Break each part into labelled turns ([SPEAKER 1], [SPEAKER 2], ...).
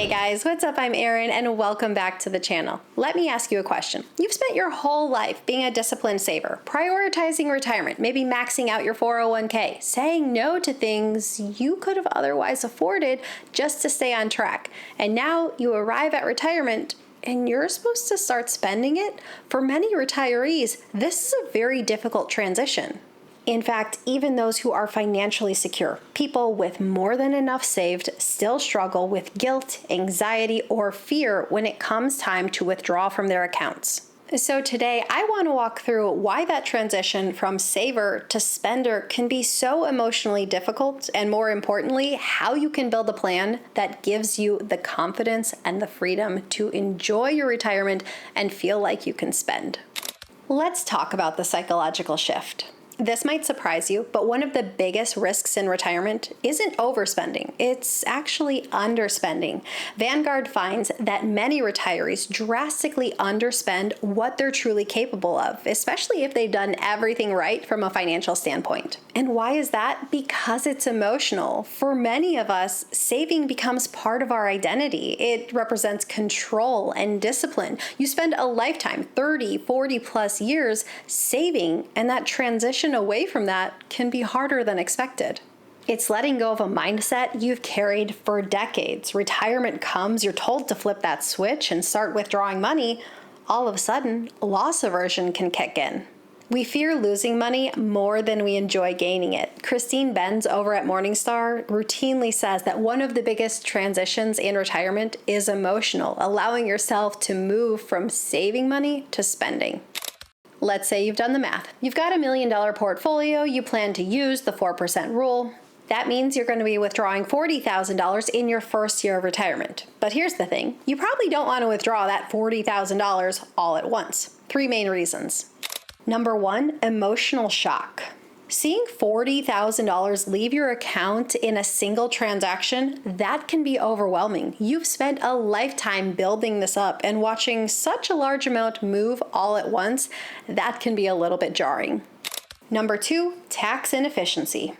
[SPEAKER 1] Hey guys, what's up? I'm Erin and welcome back to the channel. Let me ask you a question. You've spent your whole life being a disciplined saver, prioritizing retirement, maybe maxing out your 401k, saying no to things you could have otherwise afforded just to stay on track. And now you arrive at retirement and you're supposed to start spending it? For many retirees, this is a very difficult transition. In fact, even those who are financially secure, people with more than enough saved, still struggle with guilt, anxiety, or fear when it comes time to withdraw from their accounts. So today, I want to walk through why that transition from saver to spender can be so emotionally difficult, and more importantly, how you can build a plan that gives you the confidence and the freedom to enjoy your retirement and feel like you can spend. Let's talk about the psychological shift. This might surprise you, but one of the biggest risks in retirement isn't overspending. It's actually underspending. Vanguard finds that many retirees drastically underspend what they're truly capable of, especially if they've done everything right from a financial standpoint. And why is that? Because it's emotional. For many of us, saving becomes part of our identity. It represents control and discipline. You spend a lifetime, 30, 40 plus years saving, and that transition away from that can be harder than expected. It's letting go of a mindset you've carried for decades. Retirement comes, you're told to flip that switch and start withdrawing money. All of a sudden, loss aversion can kick in. We fear losing money more than we enjoy gaining it. Christine Benz over at Morningstar routinely says that one of the biggest transitions in retirement is emotional, allowing yourself to move from saving money to spending. Let's say you've done the math. You've got $1 million portfolio, you plan to use the 4% rule. That means you're going to be withdrawing $40,000 in your first year of retirement. But here's the thing, you probably don't want to withdraw that $40,000 all at once. 3 main reasons. Number 1, emotional shock. Seeing $40,000 leave your account in a single transaction, that can be overwhelming. You've spent a lifetime building this up, and watching such a large amount move all at once, that can be a little bit jarring. Number 2, tax inefficiency.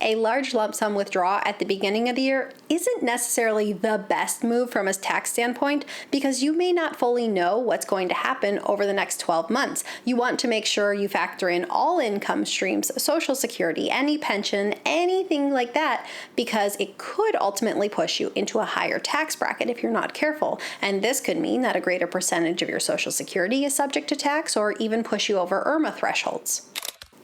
[SPEAKER 1] A large lump sum withdrawal at the beginning of the year isn't necessarily the best move from a tax standpoint because you may not fully know what's going to happen over the next 12 months. You want to make sure you factor in all income streams, Social Security, any pension, anything like that, because it could ultimately push you into a higher tax bracket if you're not careful. And this could mean that a greater percentage of your Social Security is subject to tax or even push you over IRMA thresholds.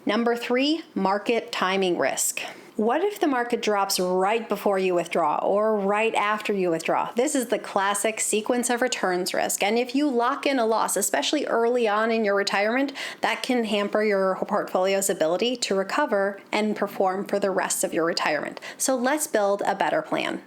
[SPEAKER 1] Number 3, market timing risk. What if the market drops right before you withdraw or right after you withdraw? This is the classic sequence of returns risk. And if you lock in a loss, especially early on in your retirement, that can hamper your portfolio's ability to recover and perform for the rest of your retirement. So let's build a better plan.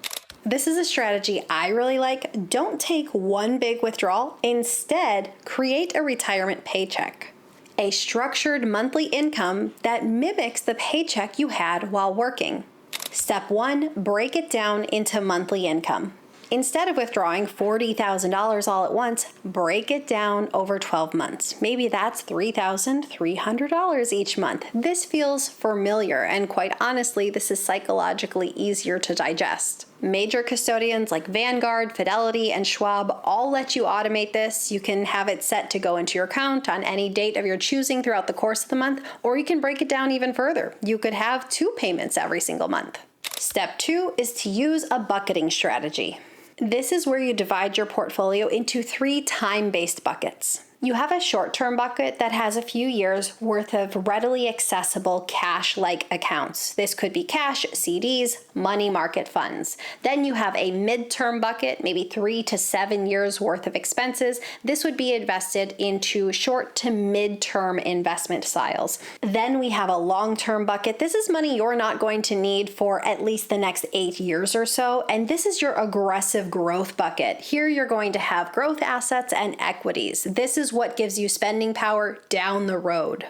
[SPEAKER 1] This is a strategy I really like. Don't take one big withdrawal. Instead, create a retirement paycheck. A structured monthly income that mimics the paycheck you had while working. Step 1, break it down into monthly income. Instead of withdrawing $40,000 all at once, break it down over 12 months. Maybe that's $3,300 each month. This feels familiar, and quite honestly, this is psychologically easier to digest. Major custodians like Vanguard, Fidelity, and Schwab all let you automate this. You can have it set to go into your account on any date of your choosing throughout the course of the month, or you can break it down even further. You could have 2 payments every single month. Step 2 is to use a bucketing strategy. This is where you divide your portfolio into 3 time-based buckets. You have a short-term bucket that has a few years worth of readily accessible cash-like accounts. This could be cash, CDs, money market funds. Then you have a mid-term bucket, maybe 3 to 7 years worth of expenses. This would be invested into short to mid-term investment styles. Then we have a long-term bucket. This is money you're not going to need for at least the next 8 years or so. And this is your aggressive growth bucket. Here you're going to have growth assets and equities. This is what gives you spending power down the road.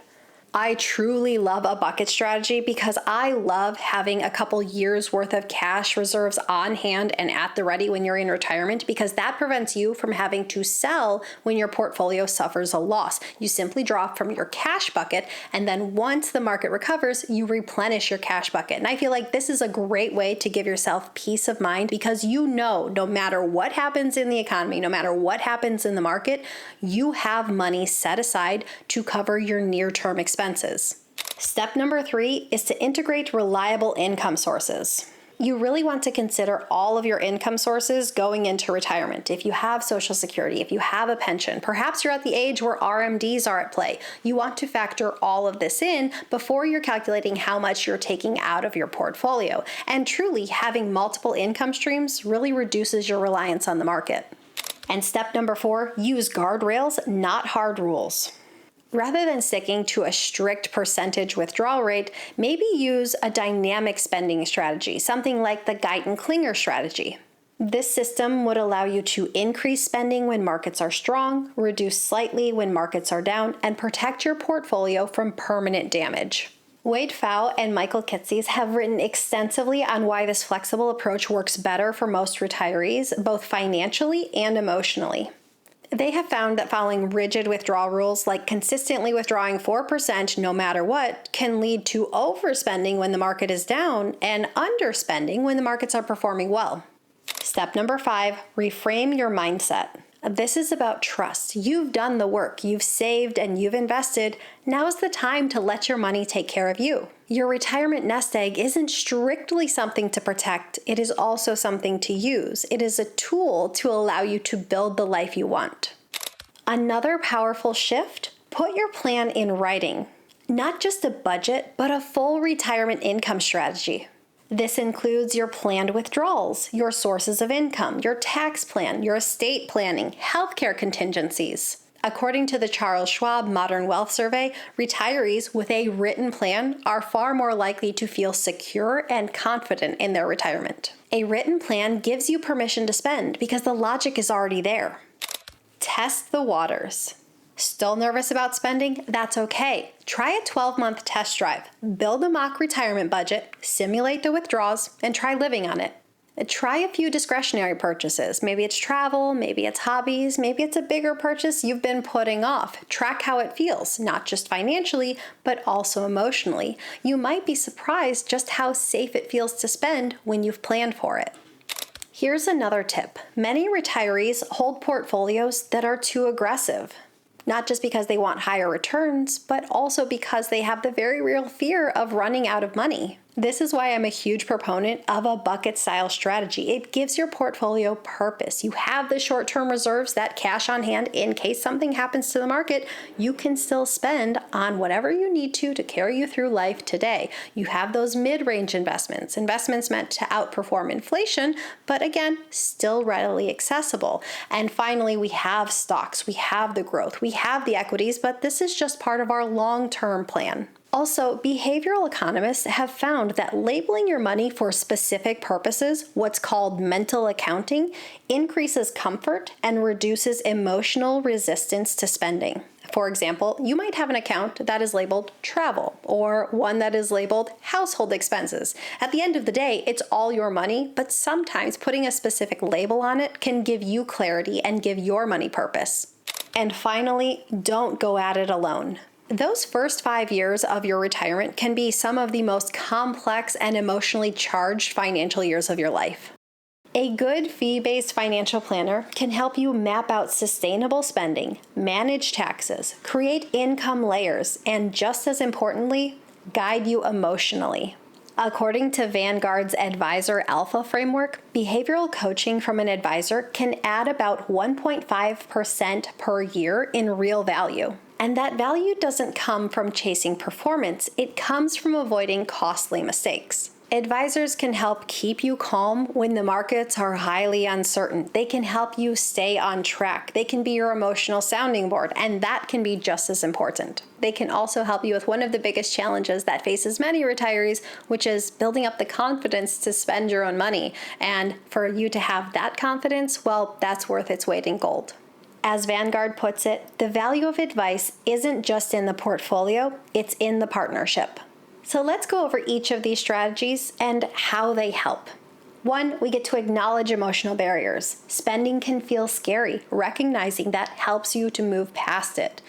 [SPEAKER 1] I truly love a bucket strategy because I love having a couple years worth of cash reserves on hand and at the ready when you're in retirement, because that prevents you from having to sell when your portfolio suffers a loss. You simply draw from your cash bucket, and then once the market recovers, you replenish your cash bucket. And I feel like this is a great way to give yourself peace of mind, because you know no matter what happens in the economy, no matter what happens in the market, you have money set aside to cover your near-term expenses. Step number 3 is to integrate reliable income sources. You really want to consider all of your income sources going into retirement. If you have Social Security, if you have a pension, perhaps you're at the age where RMDs are at play. You want to factor all of this in before you're calculating how much you're taking out of your portfolio. And truly, having multiple income streams really reduces your reliance on the market. And step number 4, use guardrails, not hard rules. Rather than sticking to a strict percentage withdrawal rate, maybe use a dynamic spending strategy, something like the Guyton-Klinger strategy. This system would allow you to increase spending when markets are strong, reduce slightly when markets are down, and protect your portfolio from permanent damage. Wade Pfau and Michael Kitces have written extensively on why this flexible approach works better for most retirees, both financially and emotionally. They have found that following rigid withdrawal rules, like consistently withdrawing 4% no matter what, can lead to overspending when the market is down and underspending when the markets are performing well. Step number 5, reframe your mindset. This is about trust. You've done the work, you've saved and you've invested. Now is the time to let your money take care of you. Your retirement nest egg isn't strictly something to protect, it is also something to use. It is a tool to allow you to build the life you want. Another powerful shift, put your plan in writing. Not just a budget, but a full retirement income strategy. This includes your planned withdrawals, your sources of income, your tax plan, your estate planning, healthcare contingencies. According to the Charles Schwab Modern Wealth Survey, retirees with a written plan are far more likely to feel secure and confident in their retirement. A written plan gives you permission to spend because the logic is already there. Test the waters. Still nervous about spending? That's okay. Try a 12-month test drive. Build a mock retirement budget, simulate the withdrawals, and try living on it. Try a few discretionary purchases. Maybe it's travel, maybe it's hobbies, maybe it's a bigger purchase you've been putting off. Track how it feels, not just financially, but also emotionally. You might be surprised just how safe it feels to spend when you've planned for it. Here's another tip. Many retirees hold portfolios that are too aggressive. Not just because they want higher returns, but also because they have the very real fear of running out of money. This is why I'm a huge proponent of a bucket-style strategy. It gives your portfolio purpose. You have the short-term reserves, that cash on hand in case something happens to the market. You can still spend on whatever you need to carry you through life today. You have those mid-range investments meant to outperform inflation, but again, still readily accessible. And finally, we have stocks, we have the growth, we have the equities, but this is just part of our long-term plan. Also, behavioral economists have found that labeling your money for specific purposes, what's called mental accounting, increases comfort and reduces emotional resistance to spending. For example, you might have an account that is labeled travel or one that is labeled household expenses. At the end of the day, it's all your money, but sometimes putting a specific label on it can give you clarity and give your money purpose. And finally, don't go at it alone. Those first 5 years of your retirement can be some of the most complex and emotionally charged financial years of your life. A good fee-based financial planner can help you map out sustainable spending, manage taxes, create income layers, and just as importantly, guide you emotionally. According to Vanguard's Advisor Alpha framework, behavioral coaching from an advisor can add about 1.5% per year in real value. And that value doesn't come from chasing performance, it comes from avoiding costly mistakes. Advisors can help keep you calm when the markets are highly uncertain. They can help you stay on track. They can be your emotional sounding board, and that can be just as important. They can also help you with one of the biggest challenges that faces many retirees, which is building up the confidence to spend your own money. And for you to have that confidence, well, that's worth its weight in gold. As Vanguard puts it, the value of advice isn't just in the portfolio, it's in the partnership. So let's go over each of these strategies and how they help. 1, we get to acknowledge emotional barriers. Spending can feel scary. Recognizing that helps you to move past it.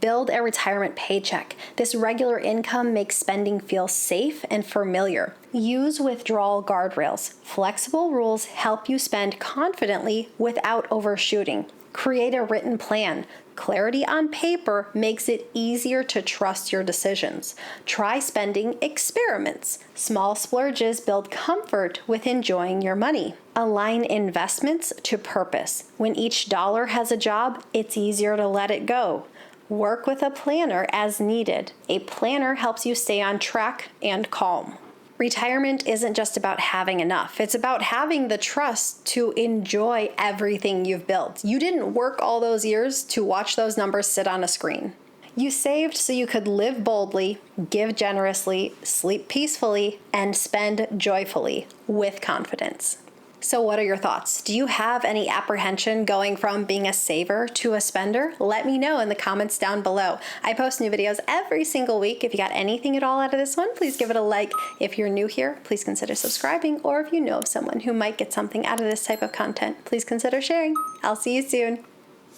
[SPEAKER 1] Build a retirement paycheck. This regular income makes spending feel safe and familiar. Use withdrawal guardrails. Flexible rules help you spend confidently without overshooting. Create a written plan. Clarity on paper makes it easier to trust your decisions. Try spending experiments. Small splurges build comfort with enjoying your money. Align investments to purpose. When each dollar has a job, it's easier to let it go. Work with a planner as needed. A planner helps you stay on track and calm. Retirement isn't just about having enough. It's about having the trust to enjoy everything you've built. You didn't work all those years to watch those numbers sit on a screen. You saved so you could live boldly, give generously, sleep peacefully, and spend joyfully with confidence. So what are your thoughts? Do you have any apprehension going from being a saver to a spender? Let me know in the comments down below. I post new videos every single week. If you got anything at all out of this one, please give it a like. If you're new here, please consider subscribing. Or if you know of someone who might get something out of this type of content, please consider sharing. I'll see you soon.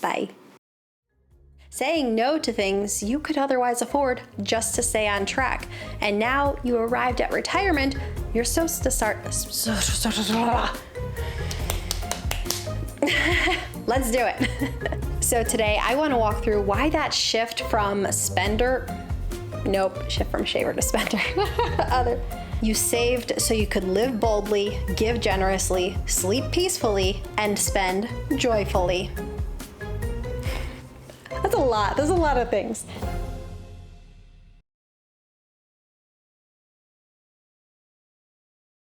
[SPEAKER 1] Bye. Saying no to things you could otherwise afford just to stay on track. And now you arrived at retirement, you're supposed to start. Let's do it. So today I want to walk through why that shift from shaver to spender. You saved so you could live boldly, give generously, sleep peacefully, and spend joyfully. That's a lot. There's a lot of things.